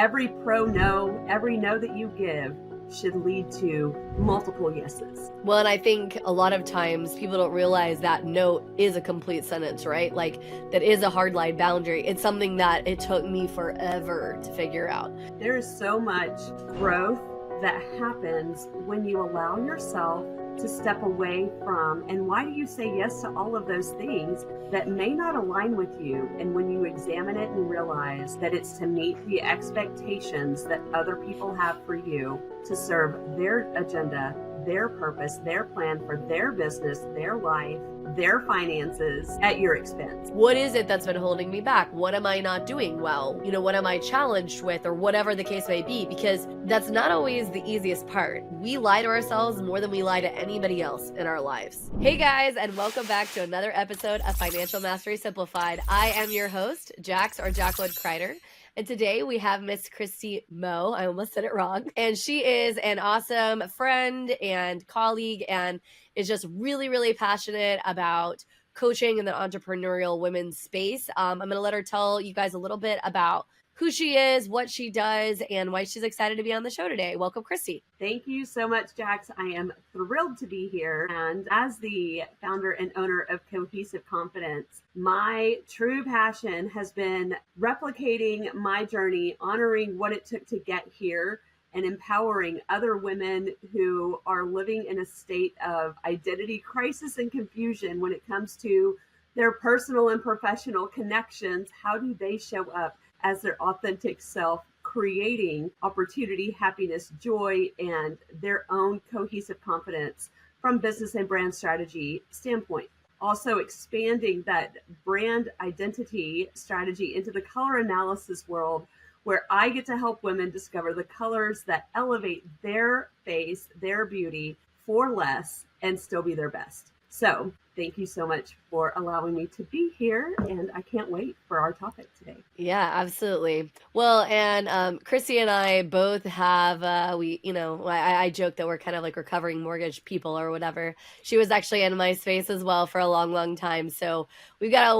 every pro no, every no that you give should lead to multiple yeses. Well, and I think a lot of times people don't realize that no is a complete sentence, right? Like that is a hard line boundary. It's something that it took me forever to figure out. There is so much growth that happens when you allow yourself to step away from, and why do you say yes to all of those things that may not align with you? And when you examine it and realize that it's to meet the expectations that other people have for you to serve their agenda, their purpose, their plan for their business, their life, their finances at your expense. What is it that's been holding me back? What am I not doing well? What am I challenged with, or whatever the case may be? Because that's not always the easiest part. We lie to ourselves more than we lie to anybody else in our lives. Hey guys, and welcome back to another episode of Financial Mastery Simplified. I am your host, Jax or Jacqueline Crider. And today we have Miss Christy Mo. I almost said it wrong. And she is an awesome friend and colleague and is just really, really passionate about coaching in the entrepreneurial women's space. I'm going to let her tell you guys a little bit about who she is, what she does, and why she's excited to be on the show today. Welcome, Christy. Thank you so much, Jax. I am thrilled to be here. And as the founder and owner of Cohesive Confidence, my true passion has been replicating my journey, honoring what it took to get here, and empowering other women who are living in a state of identity crisis and confusion when it comes to their personal and professional connections. How do they show up as their authentic self, creating opportunity, happiness, joy, and their own cohesive confidence from business and brand strategy standpoint. Also expanding that brand identity strategy into the color analysis world, where I get to help women discover the colors that elevate their face, their beauty for less and still be their best. So thank you so much for allowing me to be here, and I can't wait for our topic today. Yeah, absolutely. Well, and Christy and I both have, I joke that we're kind of like recovering mortgage people or whatever. She was actually in my space as well for a long, long time. So we've got a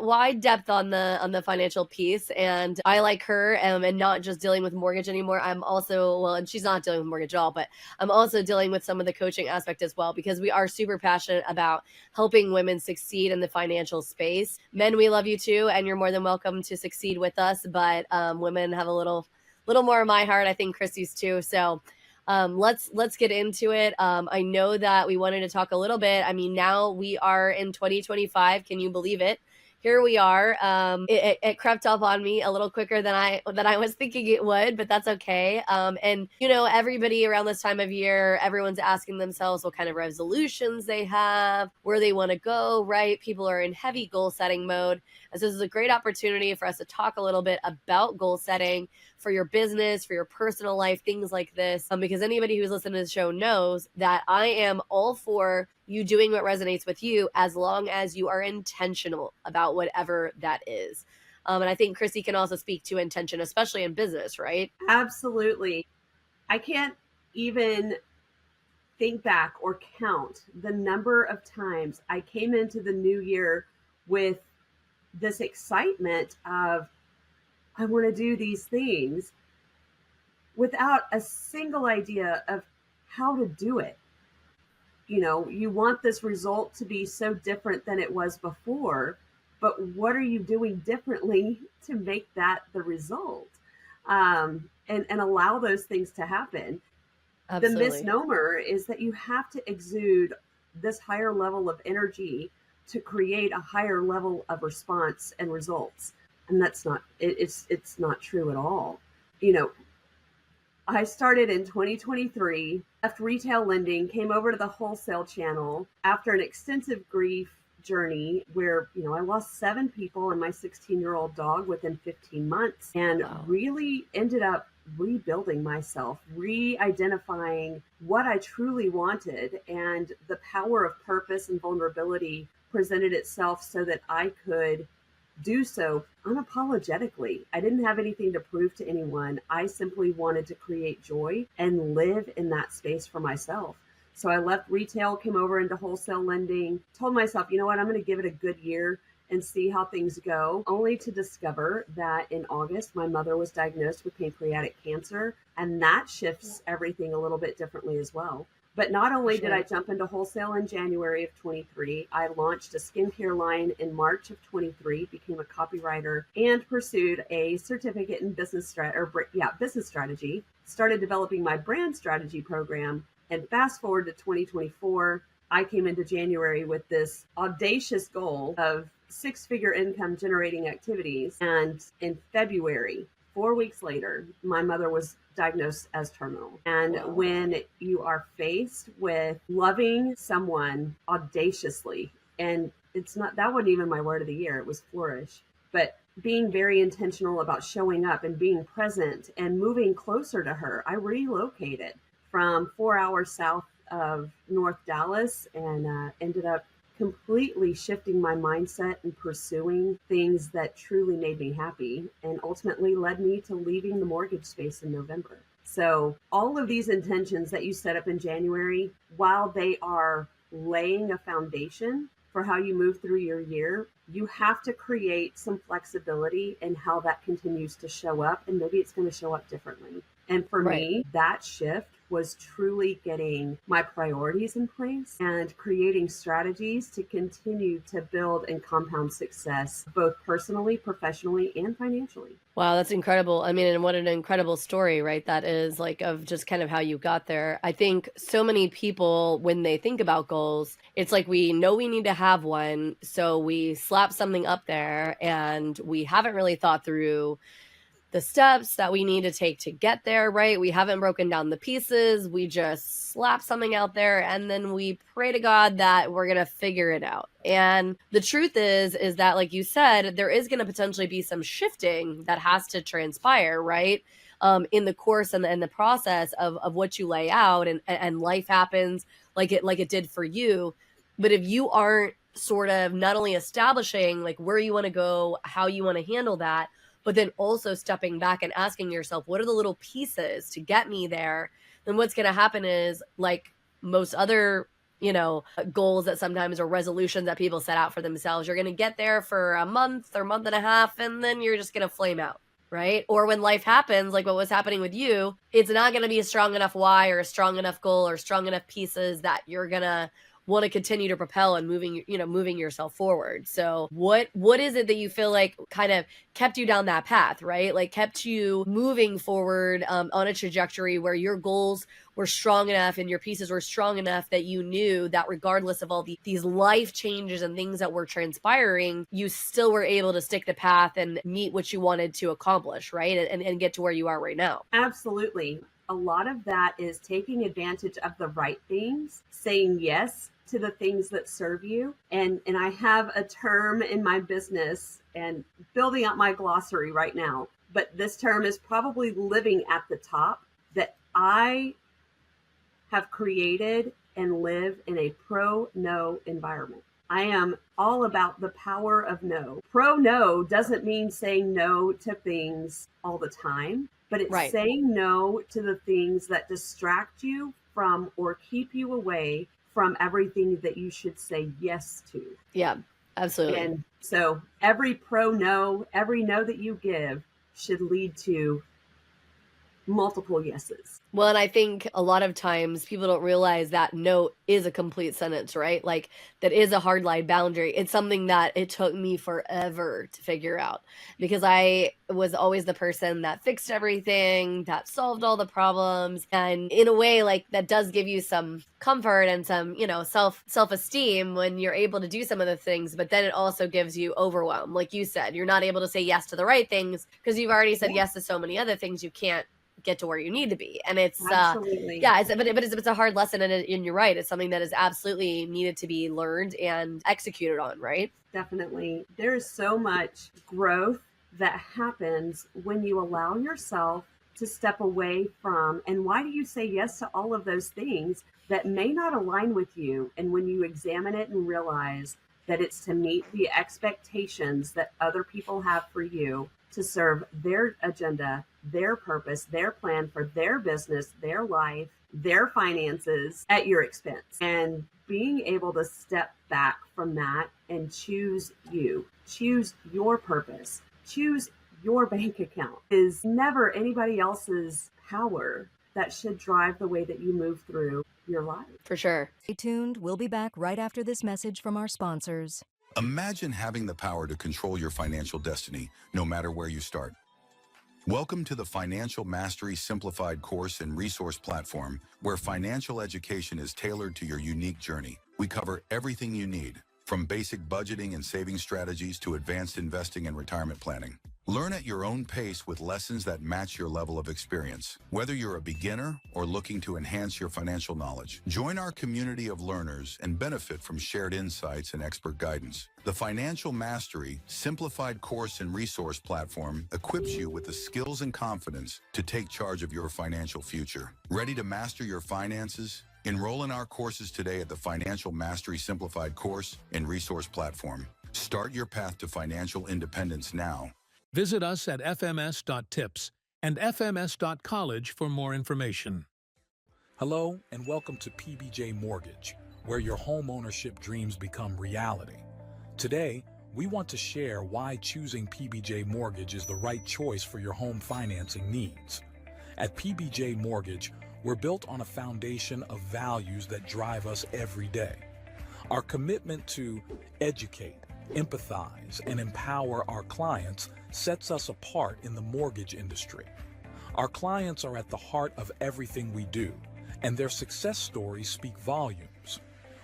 wide depth on the financial piece, and I like her and not just dealing with mortgage anymore. I'm also, and she's not dealing with mortgage at all, but I'm also dealing with some of the coaching aspect as well, because we are super passionate about helping women succeed in the financial space. Men, we love you too, and you're more than welcome to succeed with us. But women have a little more of my heart. I think Christy's too. So let's get into it. I know that we wanted to talk a little bit. I mean, now we are in 2025. Can you believe it? Here we are. It crept up on me a little quicker than I was thinking it would, but that's okay. And everybody around this time of year, everyone's asking themselves what kind of resolutions they have, where they want to go, right? People are in heavy goal setting mode. And so this is a great opportunity for us to talk a little bit about goal setting for your business, for your personal life, things like this. Because anybody who's listening to the show knows that I am all for you doing what resonates with you, as long as you are intentional about whatever that is. And I think Christy can also speak to intention, especially in business, right? Absolutely. I can't even think back or count the number of times I came into the new year with this excitement of, I want to do these things, without a single idea of how to do it. You want this result to be so different than it was before, but what are you doing differently to make that the result? And allow those things to happen. Absolutely. The misnomer is that you have to exude this higher level of energy to create a higher level of response and results. And that's not, it's not true at all. I started in 2023, left retail lending, came over to the wholesale channel after an extensive grief journey where, I lost 7 people and my 16-year-old dog within 15 months, and really ended up rebuilding myself, re-identifying what I truly wanted, and the power of purpose and vulnerability presented itself so that I could do so unapologetically. I didn't have anything to prove to anyone. I simply wanted to create joy and live in that space for myself. So I left retail, came over into wholesale lending, told myself, I'm going to give it a good year and see how things go, only to discover that in August, my mother was diagnosed with pancreatic cancer, and that shifts everything a little bit differently as well. But not only did I jump into wholesale in January of 23, I launched a skincare line in March of 23, became a copywriter, and pursued a certificate in business strategy, started developing my brand strategy program, and fast forward to 2024, I came into January with this audacious goal of six-figure income generating activities. And in February, 4 weeks later, my mother was diagnosed as terminal. And when you are faced with loving someone audaciously, and it's not, that wasn't even my word of the year, it was flourish, but being very intentional about showing up and being present and moving closer to her, I relocated from 4 hours south of North Dallas and ended up completely shifting my mindset and pursuing things that truly made me happy, and ultimately led me to leaving the mortgage space in November. So all of these intentions that you set up in January, while they are laying a foundation for how you move through your year, you have to create some flexibility in how that continues to show up, and maybe it's going to show up differently. And for me, that shift was truly getting my priorities in place and creating strategies to continue to build and compound success, both personally, professionally, and financially. Wow, that's incredible. I mean, and what an incredible story, right? That is like of just kind of how you got there. I think so many people, when they think about goals, it's like we know we need to have one. So we slap something up there and we haven't really thought through the steps that we need to take to get there, right? We haven't broken down the pieces. We just slap something out there and then we pray to God that we're going to figure it out. And the truth is that, like you said, there is going to potentially be some shifting that has to transpire, right? In the course and the process of what you lay out, and life happens like it did for you. But if you aren't sort of not only establishing like where you want to go, how you want to handle that, but then also stepping back and asking yourself, what are the little pieces to get me there? Then what's going to happen is, like most other, goals that sometimes are resolutions that people set out for themselves, you're going to get there for a month or month and a half, and then you're just going to flame out, right? Or when life happens, like what was happening with you, it's not going to be a strong enough why or a strong enough goal or strong enough pieces that you're going to want to continue to propel and moving yourself forward. So what is it that you feel like kind of kept you down that path, right? Like kept you moving forward on a trajectory where your goals were strong enough and your pieces were strong enough that you knew that regardless of all these life changes and things that were transpiring, you still were able to stick the path and meet what you wanted to accomplish, right? And get to where you are right now. Absolutely. A lot of that is taking advantage of the right things, saying yes to the things that serve you. And I have a term in my business and building up my glossary right now, but this term is probably living at the top, that I have created and live in a pro-no environment. I am all about the power of no. Pro-no doesn't mean saying no to things all the time, but it's saying no to the things that distract you from or keep you away from everything that you should say yes to. Yeah, absolutely. And so every no that you give should lead to multiple yeses. Well, and I think a lot of times people don't realize that no is a complete sentence, right? Like that is a hard line boundary. It's something that it took me forever to figure out, because I was always the person that fixed everything, that solved all the problems. And in a way, like that does give you some comfort and some, self-esteem when you're able to do some of the things, but then it also gives you overwhelm. Like you said, you're not able to say yes to the right things because you've already said yes to so many other things. You can't get to where you need to be. And it's it's a hard lesson, and you're right, it's something that is absolutely needed to be learned and executed on, right? Definitely. There's so much growth that happens when you allow yourself to step away from, and why do you say yes to all of those things that may not align with you? And when you examine it and realize that it's to meet the expectations that other people have for you, to serve their agenda their purpose, their plan for their business, their life, their finances at your expense. And being able to step back from that and choose you, choose your purpose, choose your bank account is never anybody else's power that should drive the way that you move through your life. For sure. Stay tuned. We'll be back right after this message from our sponsors. Imagine having the power to control your financial destiny, no matter where you start. Welcome to the Financial Mastery Simplified course and resource platform, where financial education is tailored to your unique journey. We cover everything you need, from basic budgeting and saving strategies to advanced investing and retirement planning. Learn at your own pace with lessons that match your level of experience. Whether you're a beginner or looking to enhance your financial knowledge, join our community of learners and benefit from shared insights and expert guidance. The Financial Mastery Simplified course and resource platform equips you with the skills and confidence to take charge of your financial future. Ready to master your finances? Enroll in our courses today at the Financial Mastery Simplified course and resource platform. Start your path to financial independence now. Visit us at fms.tips and fms.college for more information. Hello and welcome to PBJ Mortgage, where your home ownership dreams become reality. Today, we want to share why choosing PBJ Mortgage is the right choice for your home financing needs. At PBJ Mortgage, we're built on a foundation of values that drive us every day. Our commitment to educate, empathize, and empower our clients sets us apart in the mortgage industry. Our clients are at the heart of everything we do, and their success stories speak volumes.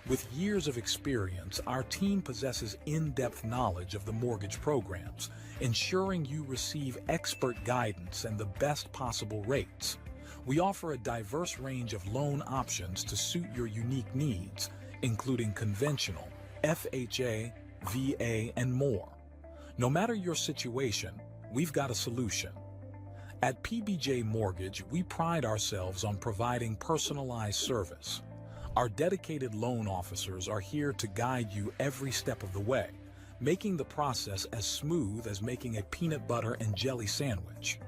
With years of experience, our team possesses in-depth knowledge of the mortgage programs, ensuring you receive expert guidance and the best possible rates. We offer a diverse range of loan options to suit your unique needs, including conventional, FHA, VA, and more. No matter your situation, we've got a solution. At PBJ Mortgage, we pride ourselves on providing personalized service. Our dedicated loan officers are here to guide you every step of the way, making the process as smooth as making a peanut butter and jelly sandwich.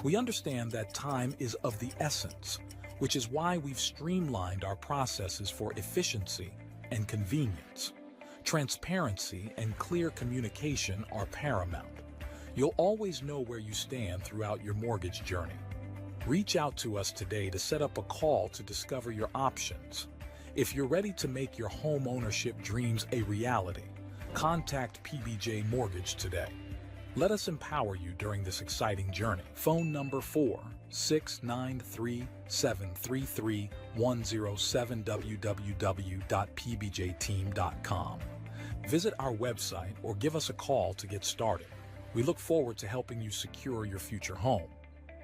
We understand that time is of the essence, which is why we've streamlined our processes for efficiency and convenience. Transparency and clear communication are paramount. You'll always know where you stand throughout your mortgage journey. Reach out to us today to set up a call to discover your options. If you're ready to make your home ownership dreams a reality, contact PBJ Mortgage today. Let us empower you during this exciting journey. Phone number 4-693-733-107 www.pbjteam.com. Visit our website or give us a call to get started. We look forward to helping you secure your future home.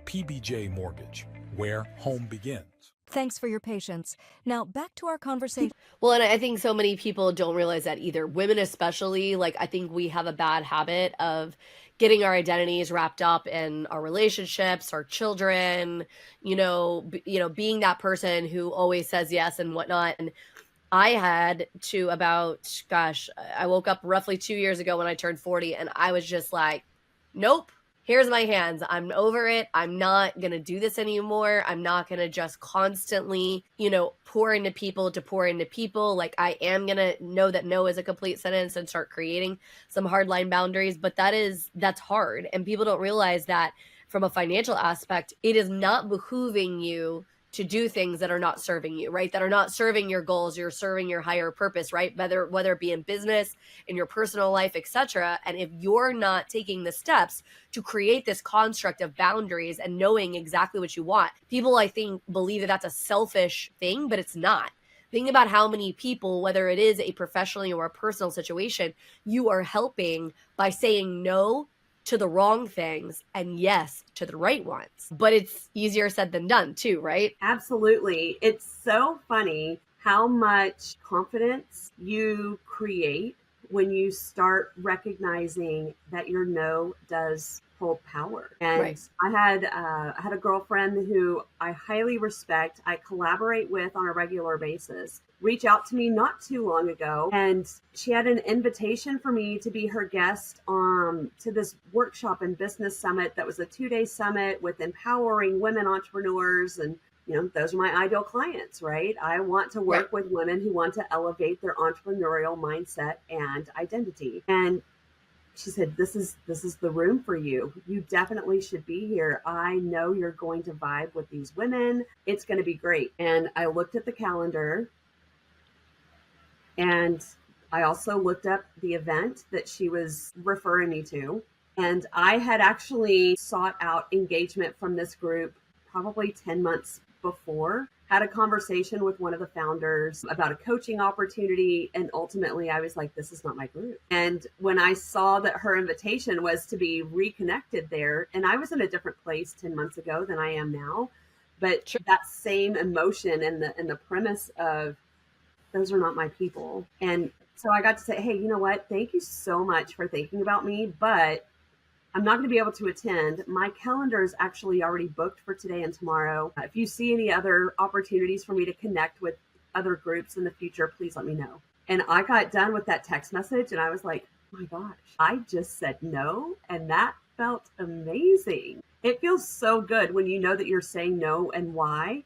PBJ Mortgage, where home begins. Thanks for your patience. Now back to our conversation. Well, and I think so many people don't realize that either. Women especially, like I think we have a bad habit of getting our identities wrapped up in our relationships, our children, being that person who always says yes and whatnot. And I had to I woke up roughly 2 years ago when I turned 40 and I was just like, nope. Here's my hands. I'm over it. I'm not going to do this anymore. I'm not going to just constantly, pour into people to pour into people. Like I am going to know that no is a complete sentence and start creating some hardline boundaries. But that's hard. And people don't realize that from a financial aspect, it is not behooving you to do things that are not serving you, right? That are not serving your goals. You're serving your higher purpose, right? Whether it be in business, in your personal life, etc. And if you're not taking the steps to create this construct of boundaries and knowing exactly what you want, people, I think, believe that that's a selfish thing, but it's not. Think about how many people, whether it is a professional or a personal situation, you are helping by saying no to the wrong things and yes to the right ones. But it's easier said than done too, right? Absolutely. It's so funny how much confidence you create when you start recognizing that your no does hold power. And Right. I had a girlfriend who I highly respect, I collaborate with on a regular basis, reach out to me not too long ago, and she had an invitation for me to be her guest to this workshop and business summit that was a 2-day summit with empowering women entrepreneurs. And those are my ideal clients, right? I want to work with women who want to elevate their entrepreneurial mindset and identity. And she said, this is the room for you. You definitely should be here. I know you're going to vibe with these women. It's going to be great. And I looked at the calendar, and I also looked up the event that she was referring me to. And I had actually sought out engagement from this group probably 10 months before, had a conversation with one of the founders about a coaching opportunity. And ultimately I was like, this is not my group. And when I saw that her invitation was to be reconnected there, and I was in a different place 10 months ago than I am now, but that same emotion and the premise of those are not my people. And so I got to say, hey, you know what? Thank you so much for thinking about me, but I'm not going to be able to attend. My calendar is actually already booked for today and tomorrow. If you see any other opportunities for me to connect with other groups in the future, please let me know. And I got done with that text message and I was like, oh my gosh, I just said no. And that felt amazing. It feels so good when you know that you're saying no and why,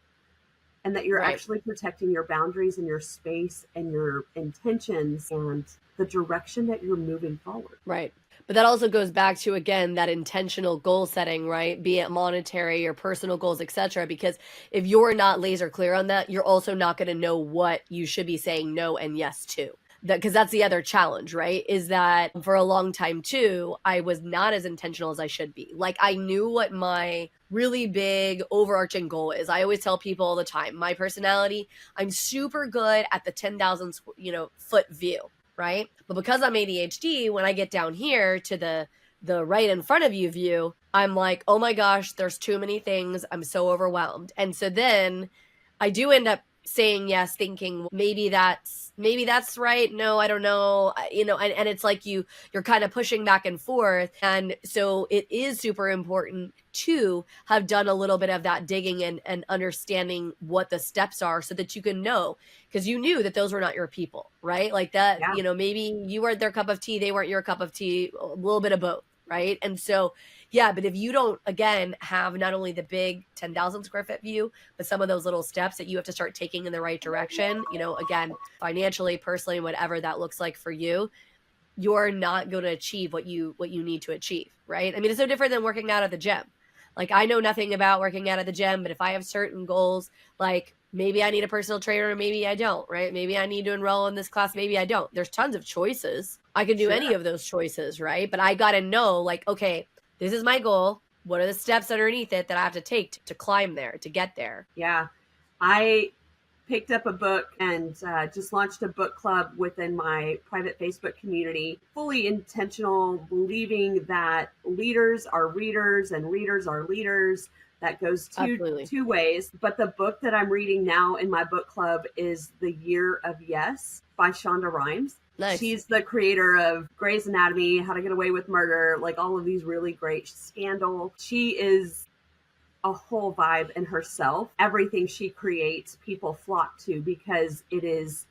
and that you're actually protecting your boundaries and your space and your intentions and the direction that you're moving forward. Right. But that also goes back to, again, that intentional goal setting, right? Be it monetary or personal goals, etc. Because if you're not laser clear on that, you're also not going to know what you should be saying no and yes to. Because that's the other challenge, right? Is that for a long time too, I was not as intentional as I should be. Like, I knew what my really big overarching goal is. I always tell people all the time, my personality, I'm super good at the 10,000 foot view, right? But because I'm ADHD, when I get down here to the right in front of you view, I'm like, oh my gosh, there's too many things. I'm so overwhelmed. And so then I do end up saying yes, thinking maybe that's right. No, I don't know. And it's like you're kind of pushing back and forth. And so it is super important to have done a little bit of that digging and understanding what the steps are so that you can know, because you knew that those were not your people, right? Like that, maybe you weren't their cup of tea. They weren't your cup of tea, a little bit of both. Right. And so, but if you don't, again, have not only the big 10,000 square foot view, but some of those little steps that you have to start taking in the right direction, again, financially, personally, whatever that looks like for you, you're not going to achieve what you need to achieve. Right. I mean, it's no different than working out at the gym. Like, I know nothing about working out at the gym, but if I have certain goals, like maybe I need a personal trainer, maybe I don't, right? Maybe I need to enroll in this class, maybe I don't. There's tons of choices. I can do any of those choices, right? But I got to know, like, okay, this is my goal. What are the steps underneath it that I have to take to climb there, to get there? Yeah. I picked up a book and just launched a book club within my private Facebook community, fully intentional, believing that leaders are readers and readers are leaders. That goes two ways. But the book that I'm reading now in my book club is The Year of Yes by Shonda Rhimes. Nice. She's the creator of Grey's Anatomy, How to Get Away with Murder, like all of these really great Scandal. She is a whole vibe in herself. Everything she creates, people flock to because it is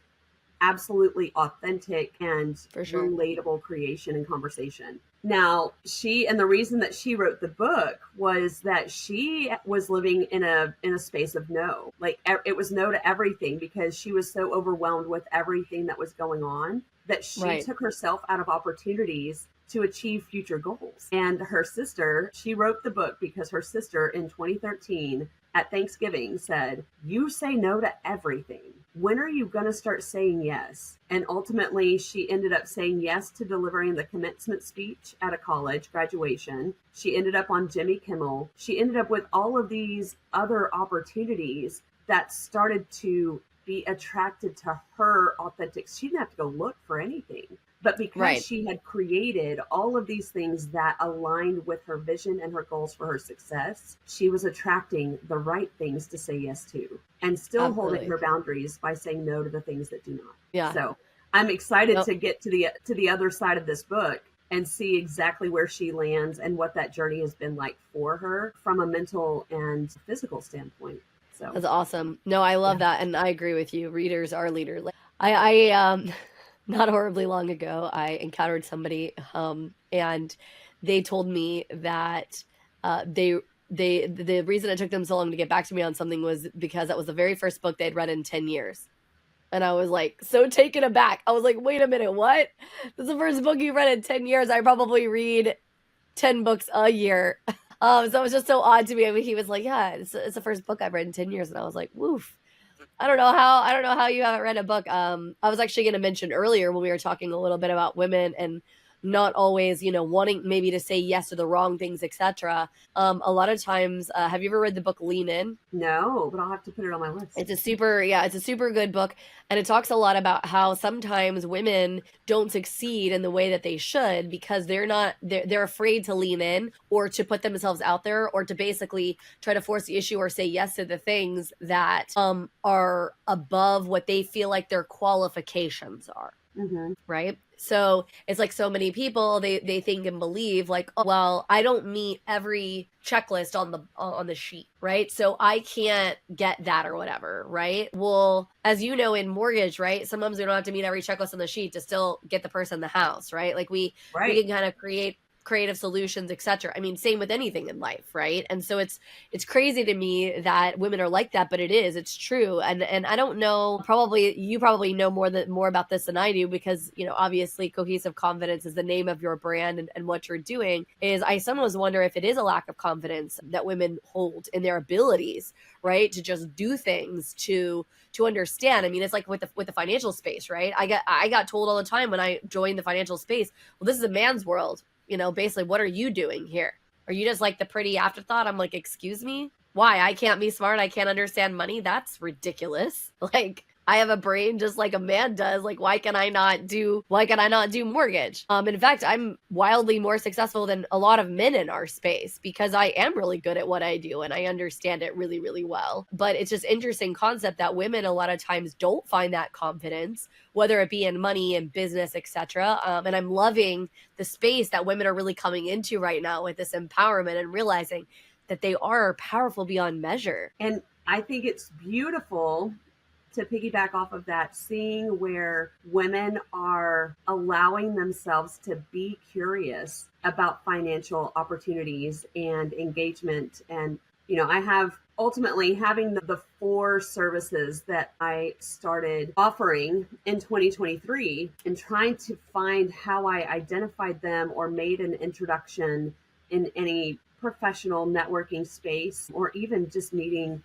absolutely authentic and relatable creation and conversation. Now, the reason that she wrote the book was that she was living in a space of no. Like, it was no to everything because she was so overwhelmed with everything that was going on that she took herself out of opportunities to achieve future goals. And her sister, she wrote the book because her sister in 2013 at Thanksgiving said, you say no to everything. When are you going to start saying yes? And ultimately, she ended up saying yes to delivering the commencement speech at a college graduation. She ended up on Jimmy Kimmel. She ended up with all of these other opportunities that started to be attracted to her authentic. She didn't have to go look for anything. But because she had created all of these things that aligned with her vision and her goals for her success, she was attracting the right things to say yes to and still holding her boundaries by saying no to the things that do not. Yeah. So I'm excited to get to the other side of this book and see exactly where she lands and what that journey has been like for her from a mental and physical standpoint. So That's awesome. No, I love that. And I agree with you. Readers are leaders. I not horribly long ago, I encountered somebody, and they told me that the reason it took them so long to get back to me on something was because that was the very first book they'd read in 10 years. And I was like, so taken aback. I was like, wait a minute, what? This is the first book you read in 10 years. I probably read 10 books a year. So it was just so odd to me. I mean, he was like, yeah, it's the first book I've read in 10 years. And I was like, woof. I don't know how you haven't read a book. I was actually going to mention earlier when we were talking a little bit about women and not always, wanting maybe to say yes to the wrong things, etc. A lot of times, have you ever read the book Lean In? No, but I'll have to put it on my list. It's a super good book. And it talks a lot about how sometimes women don't succeed in the way that they should because they're afraid to lean in or to put themselves out there or to basically try to force the issue or say yes to the things that are above what they feel like their qualifications are. Mm-hmm. Right? So it's like so many people, they think and believe like, oh, well, I don't meet every checklist on the sheet, right? So I can't get that or whatever, right? Well, as you know, in mortgage, right? Sometimes we don't have to meet every checklist on the sheet to still get the person the house, right? Like we can kind of create creative solutions, etc. I mean, same with anything in life, right? And so it's crazy to me that women are like that, but it's true. And I don't know, you probably know more about this than I do because, obviously Cohesive Confidence is the name of your brand and what you're doing. Is I sometimes wonder if it is a lack of confidence that women hold in their abilities, right? To just do things, to understand. I mean, it's like with the financial space, right? I got told all the time when I joined the financial space, well, this is a man's world. Basically, what are you doing here? Are you just like the pretty afterthought? I'm like, excuse me? Why? I can't be smart. I can't understand money. That's ridiculous. Like, I have a brain just like a man does. Like, why can I not do mortgage? In fact, I'm wildly more successful than a lot of men in our space because I am really good at what I do and I understand it really, really well. But it's just interesting concept that women a lot of times don't find that confidence, whether it be in money and business, etc. And I'm loving the space that women are really coming into right now with this empowerment and realizing that they are powerful beyond measure. And I think it's beautiful to piggyback off of that, seeing where women are allowing themselves to be curious about financial opportunities and engagement. And, I have ultimately having the 4 services that I started offering in 2023 and trying to find how I identified them or made an introduction in any professional networking space or even just meeting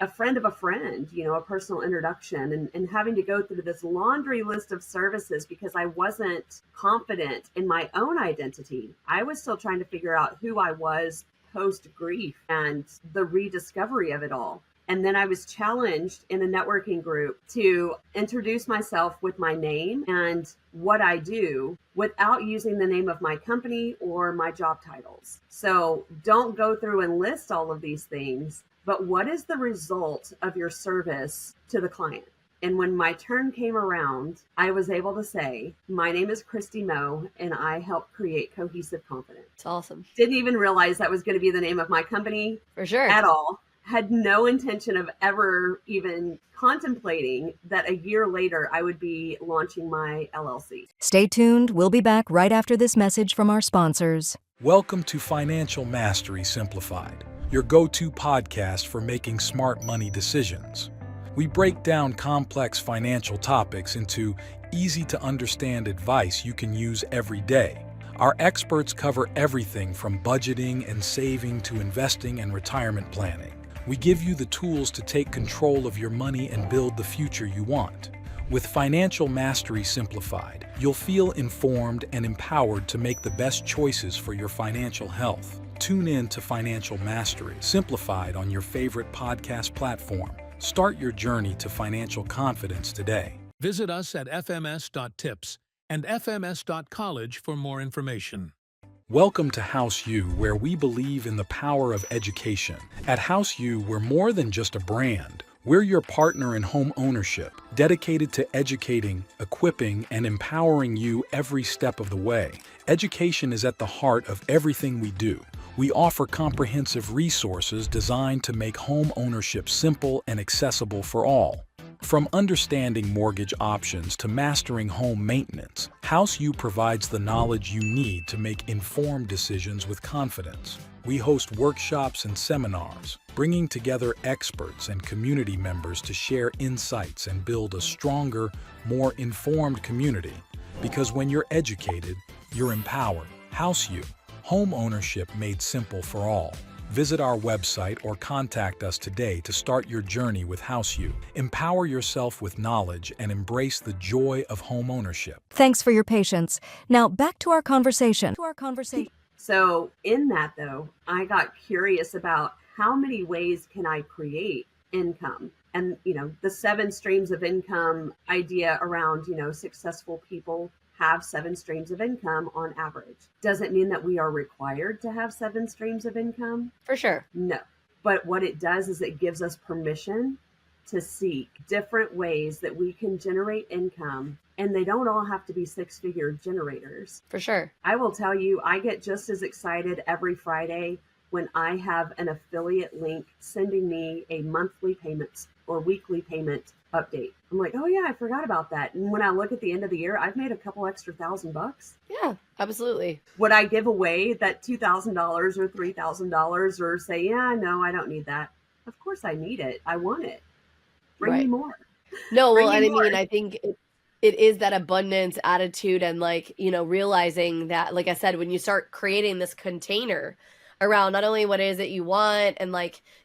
a friend of a friend, a personal introduction and having to go through this laundry list of services because I wasn't confident in my own identity. I was still trying to figure out who I was post grief and the rediscovery of it all. And then I was challenged in a networking group to introduce myself with my name and what I do without using the name of my company or my job titles. So don't go through and list all of these things, but what is the result of your service to the client? And when my turn came around, I was able to say, my name is Christy Moe, and I help create Cohesive Confidence. It's awesome. Didn't even realize that was going to be the name of my company. For sure. At all. Had no intention of ever even contemplating that a year later I would be launching my LLC. Stay tuned. We'll be back right after this message from our sponsors. Welcome to Financial Mastery Simplified, your go-to podcast for making smart money decisions. We break down complex financial topics into easy-to-understand advice you can use every day. Our experts cover everything from budgeting and saving to investing and retirement planning. We give you the tools to take control of your money and build the future you want. With Financial Mastery Simplified, you'll feel informed and empowered to make the best choices for your financial health. Tune in to Financial Mastery Simplified on your favorite podcast platform. Start your journey to financial confidence today. Visit us at fms.tips and fms.college for more information. Welcome to House U, where we believe in the power of education. At House U, we're more than just a brand. We're your partner in home ownership, dedicated to educating, equipping, and empowering you every step of the way. Education is at the heart of everything we do. We offer comprehensive resources designed to make home ownership simple and accessible for all. From understanding mortgage options to mastering home maintenance, HouseU provides the knowledge you need to make informed decisions with confidence. We host workshops and seminars, bringing together experts and community members to share insights and build a stronger, more informed community. Because when you're educated, you're empowered. HouseU, home ownership made simple for all. Visit our website or contact us today to start your journey with HouseU. Empower yourself with knowledge and embrace the joy of home ownership. Thanks for your patience. Now back to our conversation. So in that though, I got curious about how many ways can I create income? And, the 7 streams of income idea around, successful people have 7 streams of income on average. Doesn't mean that we are required to have 7 streams of income. For sure. No. But what it does is it gives us permission to seek different ways that we can generate income. And they don't all have to be 6-figure generators. For sure. I will tell you, I get just as excited every Friday when I have an affiliate link sending me a monthly payment or weekly payment update. I'm like, oh yeah, I forgot about that. And when I look at the end of the year, I've made a couple extra $1,000. Yeah, absolutely. Would I give away that $2,000 or $3,000 or say, yeah, no, I don't need that? Of course I need it. I want it. Bring me more. No, well, and I mean, I think it is that abundance attitude and realizing that, like I said, when you start creating this container around not only what it is that you want and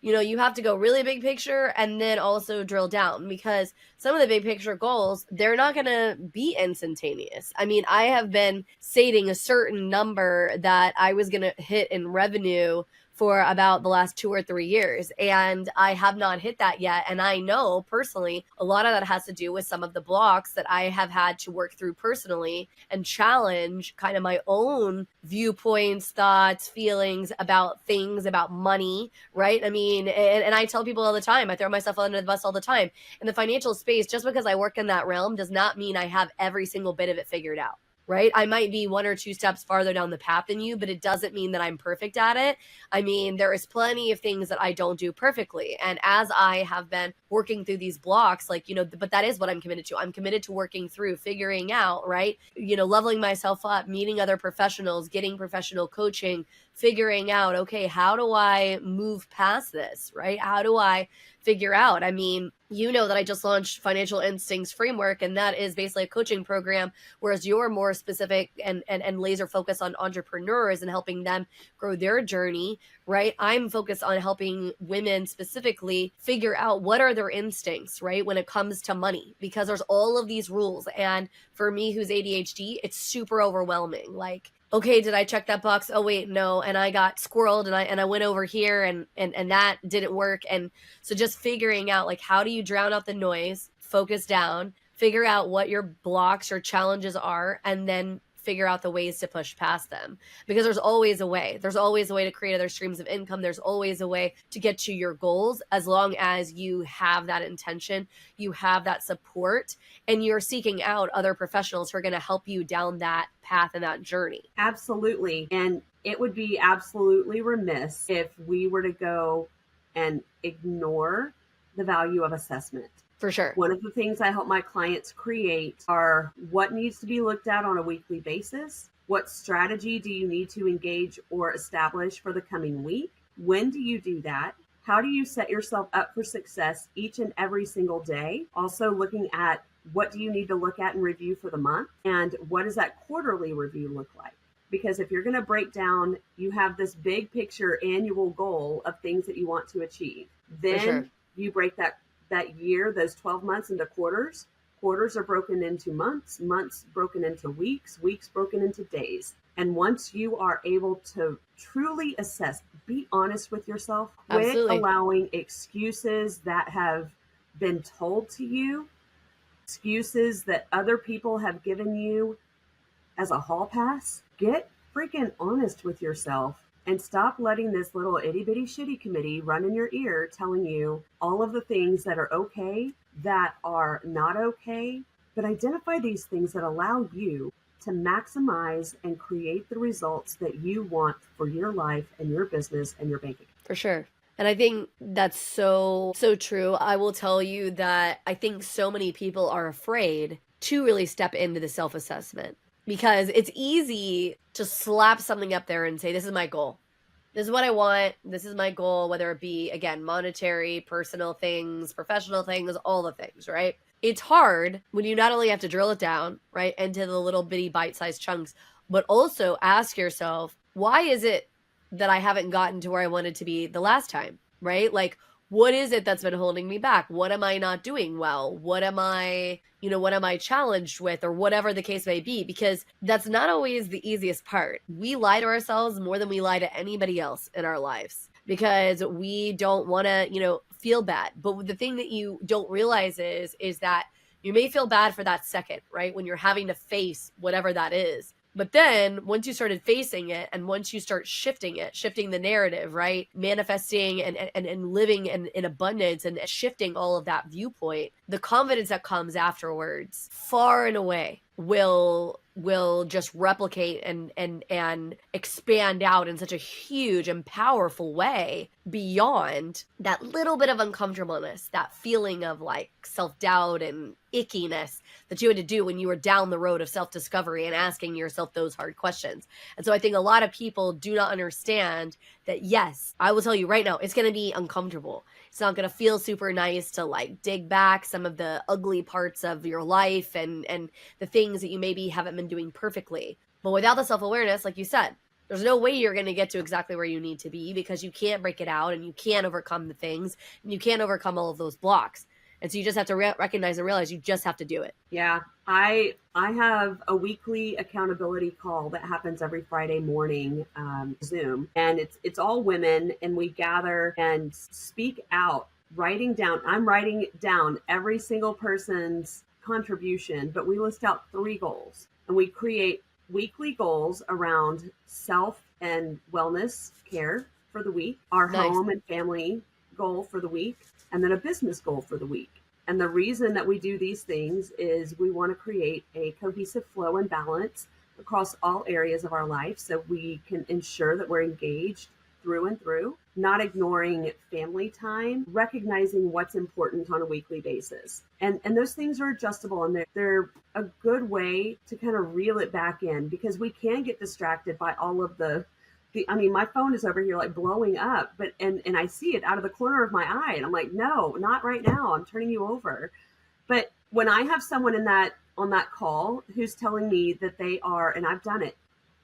you have to go really big picture and then also drill down, because some of the big picture goals, they're not going to be instantaneous. I mean, I have been stating a certain number that I was going to hit in revenue for about the last 2 or 3 years. And I have not hit that yet. And I know personally, a lot of that has to do with some of the blocks that I have had to work through personally and challenge kind of my own viewpoints, thoughts, feelings about things, about money, right? I mean, and I tell people all the time, I throw myself under the bus all the time. In the financial space, just because I work in that realm does not mean I have every single bit of it figured out. Right? I might be 1 or 2 steps farther down the path than you, but it doesn't mean that I'm perfect at it. I mean, there is plenty of things that I don't do perfectly. And as I have been working through these blocks, but that is what I'm committed to. I'm committed to working through, figuring out, right? Leveling myself up, meeting other professionals, getting professional coaching, figuring out, okay, how do I move past this, right? How do I figure out? I mean, that I just launched Financial Instincts Framework, and that is basically a coaching program, whereas you're more specific and laser focused on entrepreneurs and helping them grow their journey, right? I'm focused on helping women specifically figure out what are their instincts, right? When it comes to money, because there's all of these rules. And for me, who's ADHD, it's super overwhelming. Like, okay, did I check that box? Oh wait, no. And I got squirreled and I went over here and that didn't work. And so just figuring out, like, how do you drown out the noise, focus down, figure out what your blocks or challenges are, and then figure out the ways to push past them, because there's always a way. There's always a way to create other streams of income. There's always a way to get to your goals, as long as you have that intention, you have that support, and you're seeking out other professionals who are going to help you down that path and that journey. Absolutely. And it would be absolutely remiss if we were to go and ignore the value of assessment. For sure. One of the things I help my clients create are what needs to be looked at on a weekly basis. What strategy do you need to engage or establish for the coming week? When do you do that? How do you set yourself up for success each and every single day? Also looking at what do you need to look at and review for the month? And what does that quarterly review look like? Because if you're going to break down, you have this big picture annual goal of things that you want to achieve. Then you break that year, those 12 months, into quarters. Quarters are broken into months, months broken into weeks, weeks broken into days. And once you are able to truly assess, be honest with yourself, quit allowing excuses that have been told to you, excuses that other people have given you as a hall pass. Get freaking honest with yourself and stop letting this little itty bitty shitty committee run in your ear telling you all of the things that are okay, that are not okay, but identify these things that allow you to maximize and create the results that you want for your life and your business and your bank account. For sure. And I think that's so true. I will tell you that I think so many people are afraid to really step into the self-assessment because it's easy to slap something up there and say, this is my goal. This is what I want. This is my goal, whether it be, again, monetary, personal things, professional things, all the things, right? It's hard when you not only have to drill it down, right, into the little bitty bite-sized chunks, but also ask yourself, why is it that I haven't gotten to where I wanted to be the last time, right? Like, what is it that's been holding me back? What am I not doing well? What am I challenged with, or whatever the case may be? Because that's not always the easiest part. We lie to ourselves more than we lie to anybody else in our lives because we don't want to, feel bad. But the thing that you don't realize is that you may feel bad for that second, right? When you're having to face whatever that is. But then once you started facing it and once you start shifting the narrative, right? Manifesting and living in abundance and shifting all of that viewpoint, the confidence that comes afterwards far and away will just replicate and expand out in such a huge and powerful way beyond that little bit of uncomfortableness, that feeling of like self-doubt and ickiness that you had to do when you were down the road of self-discovery and asking yourself those hard questions. And so I think a lot of people do not understand that, yes, I will tell you right now, it's going to be uncomfortable. It's not going to feel super nice to like dig back some of the ugly parts of your life and the things that you maybe haven't been doing perfectly. But without the self-awareness, like you said, there's no way you're going to get to exactly where you need to be because you can't break it out and you can't overcome the things and you can't overcome all of those blocks. And so you just have to recognize and realize you just have to do it. Yeah, I have a weekly accountability call that happens every Friday morning, Zoom, and it's all women, and we gather and speak out, I'm writing down every single person's contribution, but we list out 3 goals, and we create weekly goals around self and wellness care for the week, our home and family goal for the week, and then a business goal for the week. And the reason that we do these things is we want to create a cohesive flow and balance across all areas of our life so we can ensure that we're engaged through and through, not ignoring family time, recognizing what's important on a weekly basis. And those things are adjustable, and they're a good way to kind of reel it back in because we can get distracted by all of my phone is over here like blowing up, but and I see it out of the corner of my eye, and I'm like, no, not right now. I'm turning you over. But when I have someone on that call who's telling me that they are, and I've done it,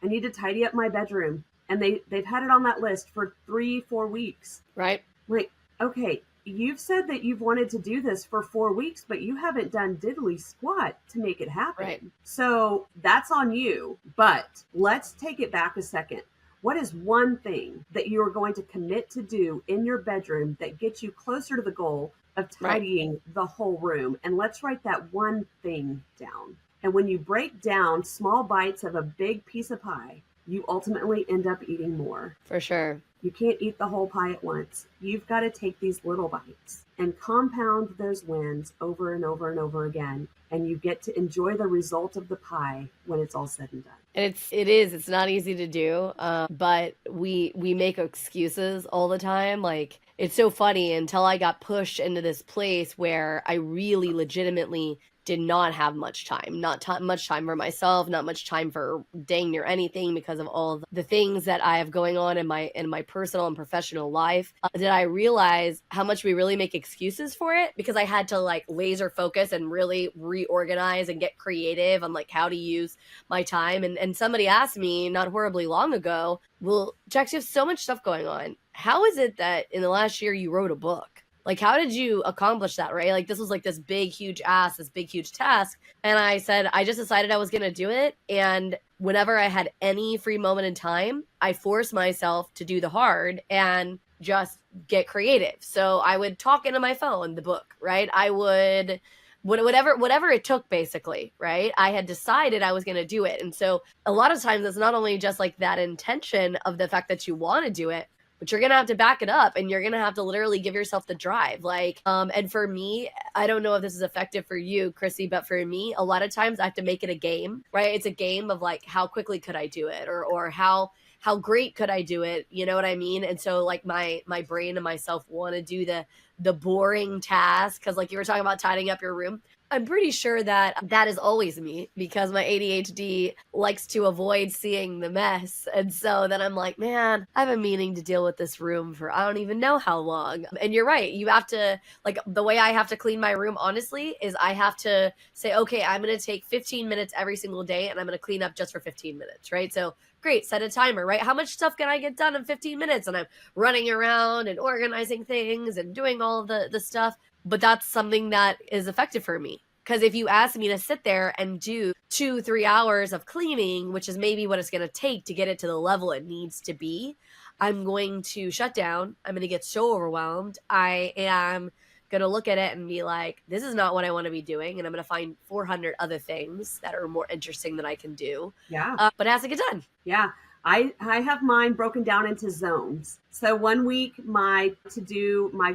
I need to tidy up my bedroom, and they've had it on that list for 3-4 weeks. Right. Like, okay, you've said that you've wanted to do this for 4 weeks, but you haven't done diddly squat to make it happen. Right. So that's on you. But let's take it back a second. What is one thing that you are going to commit to do in your bedroom that gets you closer to the goal of tidying the whole room? And let's write that one thing down. And when you break down small bites of a big piece of pie, you ultimately end up eating more. For sure. You can't eat the whole pie at once. You've got to take these little bites and compound those wins over and over and over again. And you get to enjoy the result of the pie when it's all said and done. And it's not easy to do, but we make excuses all the time. Like, it's so funny until I got pushed into this place where I really legitimately did not have much time, much time for myself, not much time for dang near anything because of all the things that I have going on in my personal and professional life. Did I realize how much we really make excuses for it? Because I had to like laser focus and really reorganize and get creative on like how to use my time. And somebody asked me not horribly long ago, well, Jax, you have so much stuff going on. How is it that in the last year you wrote a book? Like, how did you accomplish that, right? Like, this was like this big, huge task. And I said, I just decided I was going to do it. And whenever I had any free moment in time, I forced myself to do the hard and just get creative. So I would talk into my phone, the book, right? I would whatever it took, basically, right? I had decided I was going to do it. And so a lot of times it's not only just like that intention of the fact that you want to do it, but you're going to have to back it up, and you're going to have to literally give yourself the drive. Like, and for me, I don't know if this is effective for you, Chrissy, but for me, a lot of times I have to make it a game, right? It's a game of like, how quickly could I do it? Or how great could I do it? You know what I mean? And so like my brain and myself want to do the boring task. Cause like you were talking about tidying up your room. I'm pretty sure that is always me, because my ADHD likes to avoid seeing the mess. And so then I'm like, man, I've been meaning to deal with this room for I don't even know how long. And you're right. You have to, like, the way I have to clean my room, honestly, is I have to say, okay, I'm going to take 15 minutes every single day, and I'm going to clean up just for 15 minutes, right? So great, set a timer, right? How much stuff can I get done in 15 minutes? And I'm running around and organizing things and doing all of the stuff. But that's something that is effective for me. Because if you ask me to sit there and do 2-3 hours of cleaning, which is maybe what it's going to take to get it to the level it needs to be, I'm going to shut down. I'm going to get so overwhelmed. I am going to look at it and be like, this is not what I want to be doing. And I'm going to find 400 other things that are more interesting that I can do. Yeah. But it has to get done. Yeah. I have mine broken down into zones. So one week, my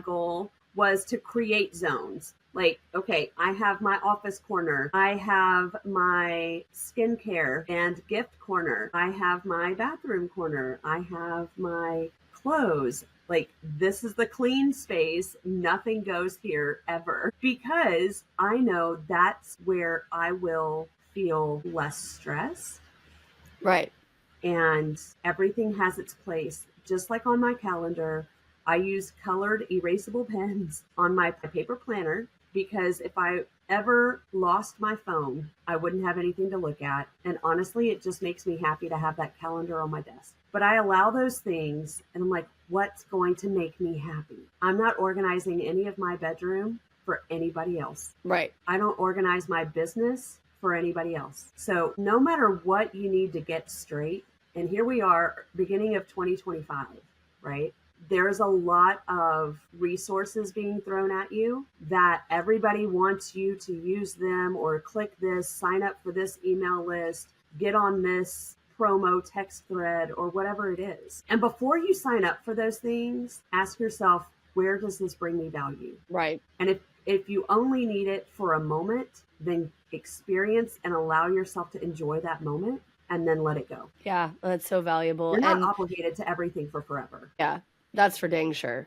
goal was to create zones. Like, okay, I have my office corner. I have my skincare and gift corner. I have my bathroom corner. I have my clothes. Like, this is the clean space. Nothing goes here ever, because I know that's where I will feel less stress. Right. And everything has its place. Just like on my calendar, I use colored erasable pens on my paper planner, because if I ever lost my phone, I wouldn't have anything to look at. And honestly, it just makes me happy to have that calendar on my desk. But I allow those things, and I'm like, what's going to make me happy? I'm not organizing any of my bedroom for anybody else. Right. I don't organize my business for anybody else. So no matter what you need to get straight, and here we are, beginning of 2025, right? There's a lot of resources being thrown at you that everybody wants you to use them, or click this, sign up for this email list, get on this promo text thread, or whatever it is. And before you sign up for those things, ask yourself, where does this bring me value? Right. And if you only need it for a moment, then experience and allow yourself to enjoy that moment, and then let it go. Yeah, that's so valuable. You're not obligated to everything for forever. Yeah, that's for dang sure.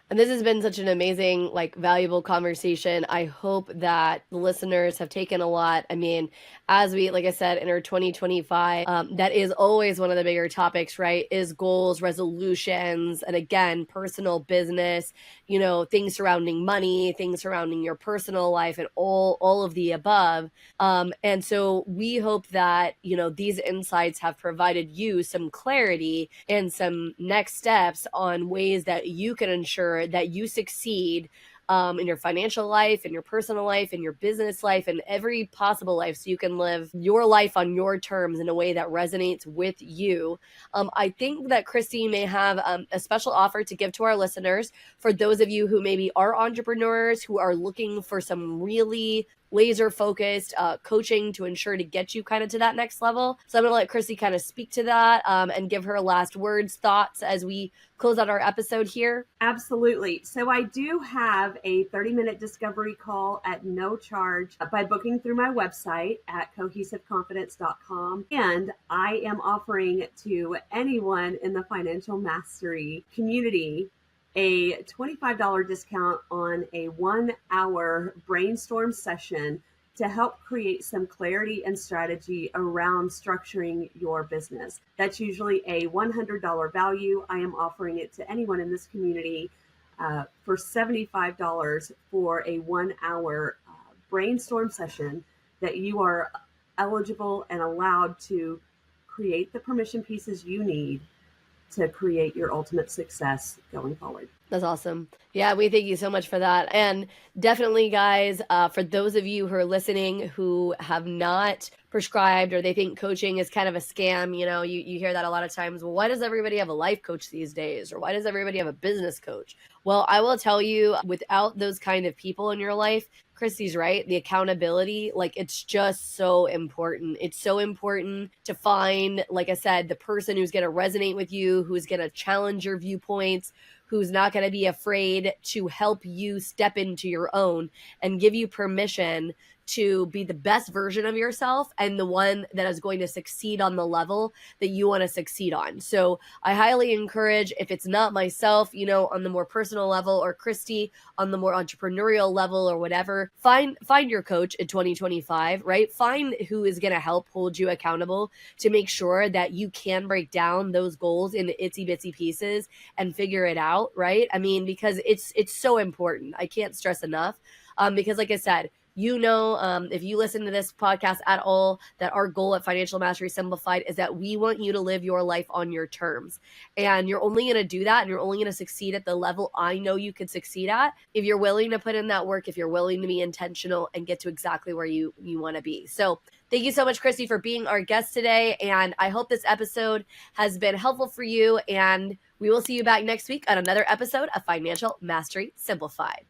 And this has been such an amazing, like, valuable conversation. I hope that the listeners have taken a lot. I mean, as we, like I said, enter 2025, that is always one of the bigger topics, right? Is goals, resolutions, and again, personal business, you know, things surrounding money, things surrounding your personal life, and all of the above. And so we hope that, you know, these insights have provided you some clarity and some next steps on ways that you can ensure that you succeed in your financial life, in your personal life, in your business life, and every possible life, so you can live your life on your terms in a way that resonates with you. I think that Christy may have a special offer to give to our listeners for those of you who maybe are entrepreneurs who are looking for some really laser focused coaching to ensure to get you kind of to that next level. So I'm going to let Christy kind of speak to that and give her last words, thoughts as we close out our episode here. Absolutely. So I do have a 30-minute discovery call at no charge by booking through my website at cohesiveconfidence.com. And I am offering to anyone in the Financial Mastery community a $25 discount on a 1-hour brainstorm session to help create some clarity and strategy around structuring your business. That's usually a $100 value. I am offering it to anyone in this community for $75 for a 1-hour brainstorm session that you are eligible and allowed to create the permission pieces you need to create your ultimate success going forward. That's awesome. Yeah, we thank you so much for that. And definitely, guys, for those of you who are listening who have not prescribed, or they think coaching is kind of a scam. You know, you hear that a lot of times. Well, why does everybody have a life coach these days? Or why does everybody have a business coach? Well, I will tell you, without those kind of people in your life, Christy's right. The accountability, like, it's just so important. It's so important to find, like I said, the person who's going to resonate with you, who's going to challenge your viewpoints, who's not going to be afraid to help you step into your own and give you permission to be the best version of yourself and the one that is going to succeed on the level that you want to succeed on. So I highly encourage, if it's not myself, you know, on the more personal level, or Christy on the more entrepreneurial level or whatever, find your coach in 2025, right? Find who is going to help hold you accountable to make sure that you can break down those goals into itsy bitsy pieces and figure it out, right? I mean, because it's so important. I can't stress enough. Because like I said, you know, if you listen to this podcast at all, that our goal at Financial Mastery Simplified is that we want you to live your life on your terms. And you're only going to do that, and you're only going to succeed at the level I know you could succeed at if you're willing to put in that work, if you're willing to be intentional and get to exactly where you want to be. So thank you so much, Christy, for being our guest today. And I hope this episode has been helpful for you. And we will see you back next week on another episode of Financial Mastery Simplified.